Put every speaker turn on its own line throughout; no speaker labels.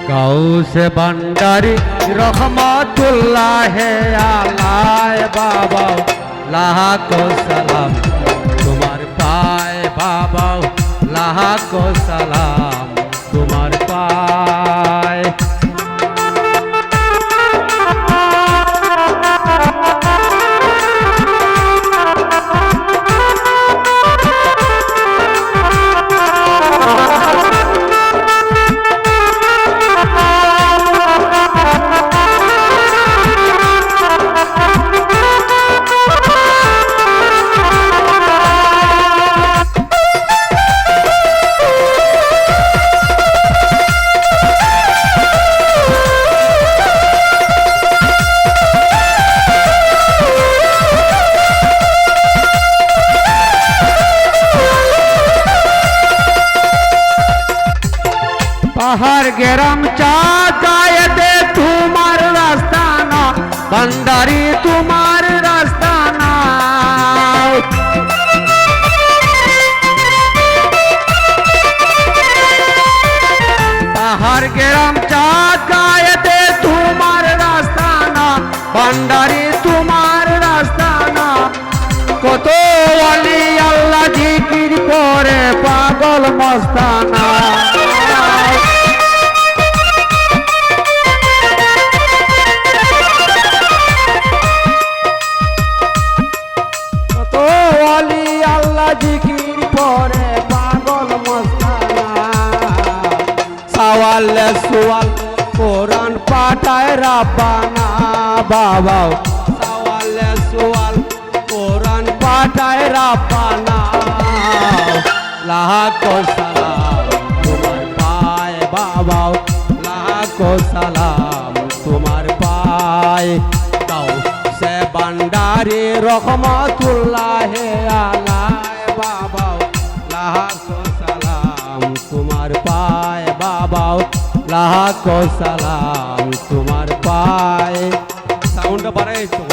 গাউসে ভান্ডারি রহমাতুল্লাহ আলাই বাবা লাখো সালাম তোমার পায় বাবা লাখো সালাম তোমার পায়। পাহাড় গেরাম চা গায়ে দে তোমার রাস্তা না ভান্ডারি তোমার রাস্তা না। পাহাড় গেরাম চা গায়ে দে তোমার রাস্তা না ভান্ডারি তোমার রাস্তা না। কত ওয়ালি আল্লাহ জিকির করে পাগল মস্তানা। জিকির পরে পাগল মস্তানা। সওয়ালে সুয়াল কোরআন পাঠায় রাব্বানা বাবা সওয়ালে সুয়াল কোরআন পাঠায় রাব্বানা। লাখো সালাম তোমার পায় বাবা লাখো সালাম তোমার পায়। গাউসে ভান্ডারি রহমাতুল্লাহ আলাই বাবা লাখো সালাম তোমার পায় বাবা লাখো সালাম তোমার পায়। সাউন্ডটা বাড়াই তো।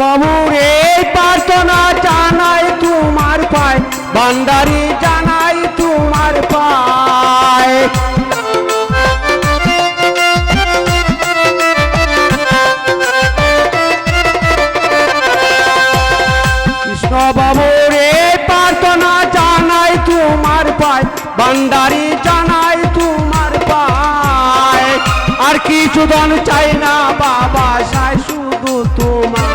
বাবুর এই প্রার্থনা জানাই তোমার পায় ভান্ডারি জানাই তোমার পায়। কৃষ্ণ বাবুর এই প্রার্থনা জানাই তোমার পায় ভান্ডারি জানাই তোমার পায়। আর কিছু ধন চাই না বাবা সাই শুধু তোমার।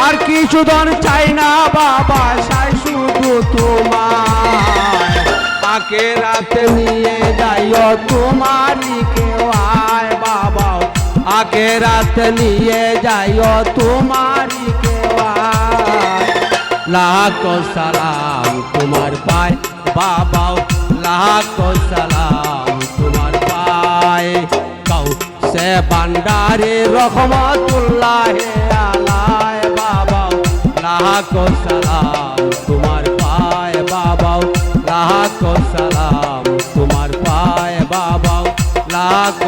আর কিছু ধন চাই না বাবা সাই শুধু তোমার। আকে রাতে নিয়ে যাইও তোমারই কেউ আয় বাবা আকে রাতে নিয়ে যাইও তোমারই কেউ আয়। লাখো সালাম তোমার পায় বাবা লাখো সালাম তোমার পায়। গাউসে ভান্ডারি রহমাতুল্লাহ আলাই বাবা লাখো সালাম তোমার পায় বাবা লাখো সালাম তোমার পায় বাবা লাখো